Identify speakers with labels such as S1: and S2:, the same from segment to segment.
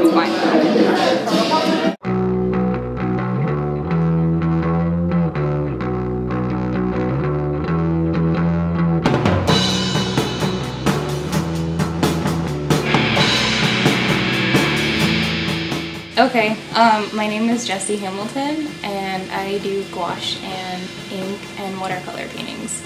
S1: it's fine though. Okay, my name is Jessie Hamilton, and I do gouache and ink and watercolor paintings.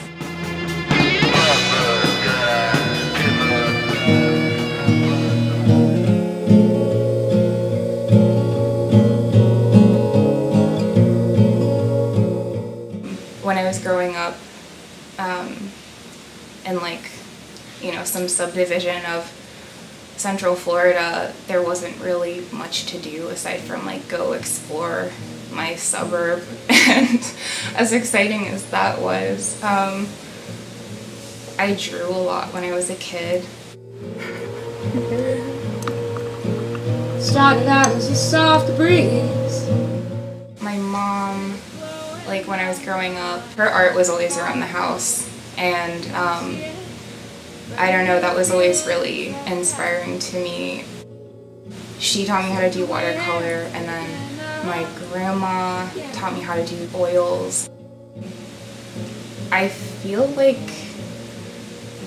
S1: When I was growing up, in like, you know, some subdivision of Central Florida, there wasn't really much to do aside from like go explore my suburb, and as exciting as that was, I drew a lot when I was a kid.
S2: Started out as a soft breeze.
S1: My mom, like when I was growing up, her art was always around the house, and I don't know, that was always really inspiring to me. She taught me how to do watercolor, and then my grandma taught me how to do oils. I feel like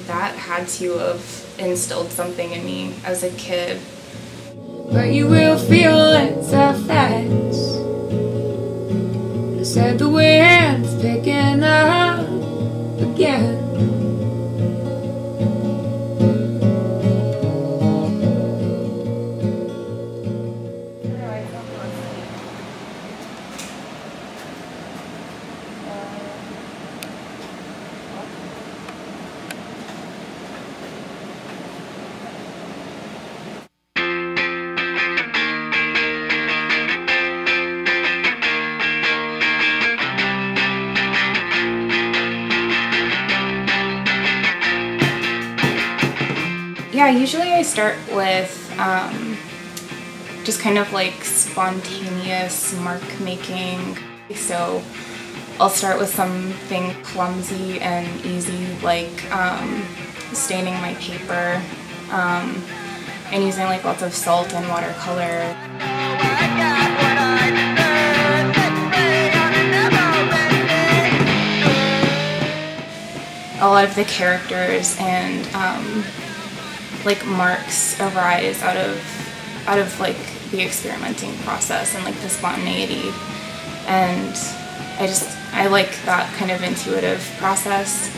S1: that had to have instilled something in me as a kid.
S2: But you will feel it's a fact. You said the wind's picking up again.
S1: Yeah, usually I start with just kind of like spontaneous mark making. So I'll start with something clumsy and easy, like staining my paper and using like lots of salt and watercolor. A lot of the characters and like marks arise out of like the experimenting process and like the spontaneity, and I like that kind of intuitive process.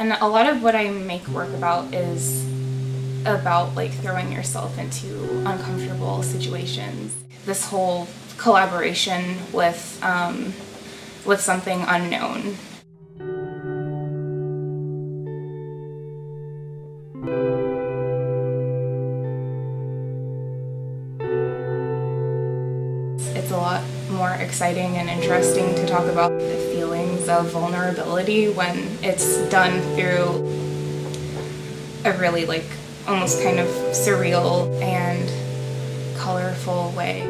S1: And a lot of what I make work about is about like throwing yourself into uncomfortable situations. This whole collaboration with something unknown. It's a lot more exciting and interesting to talk about the feelings of vulnerability when it's done through a really like almost kind of surreal and colorful way.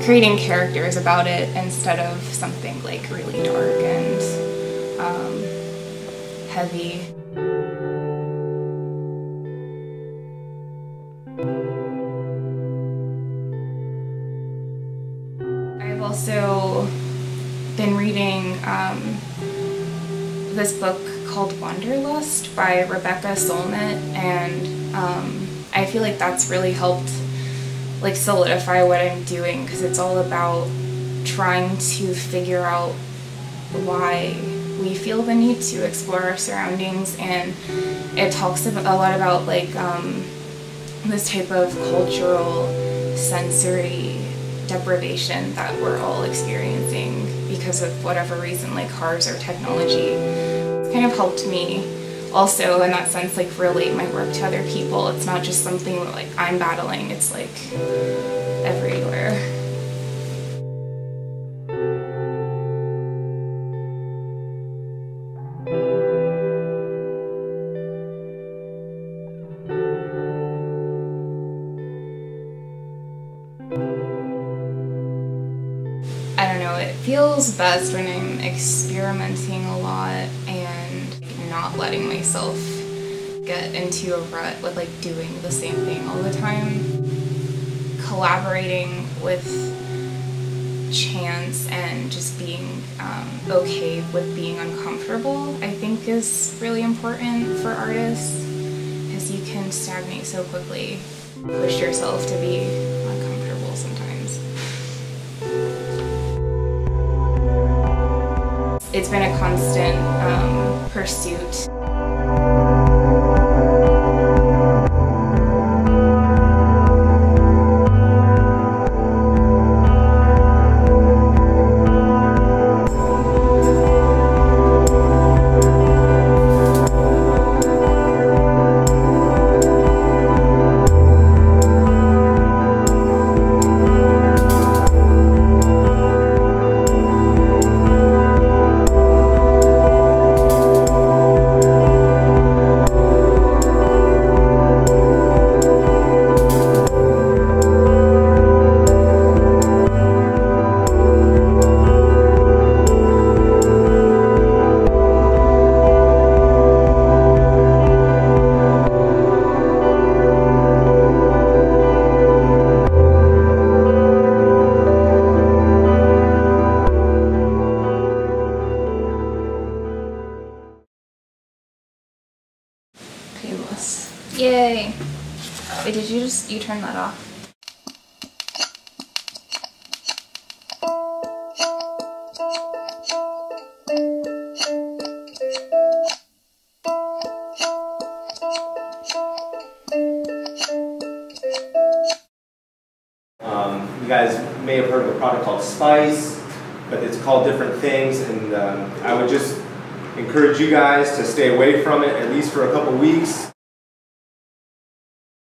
S1: Creating characters about it instead of something like really dark and heavy. I've also been reading this book called Wanderlust by Rebecca Solnit, and I feel like that's really helped like solidify what I'm doing, because it's all about trying to figure out why we feel the need to explore our surroundings, and it talks a lot about like this type of cultural sensory deprivation that we're all experiencing because of whatever reason, like cars or technology. It's kind of helped me also in that sense like relate my work to other people. It's not just something that like I'm battling, it's like everywhere. feels best when I'm experimenting a lot and not letting myself get into a rut with like doing the same thing all the time. Collaborating with chance and just being okay with being uncomfortable, I think, is really important for artists, because you can stagnate so quickly. Push yourself to be uncomfortable sometimes. It's been a constant pursuit. Yay! Wait, did you turn that off?
S3: You guys may have heard of a product called Spice, but it's called different things, and I would just encourage you guys to stay away from it at least for a couple weeks.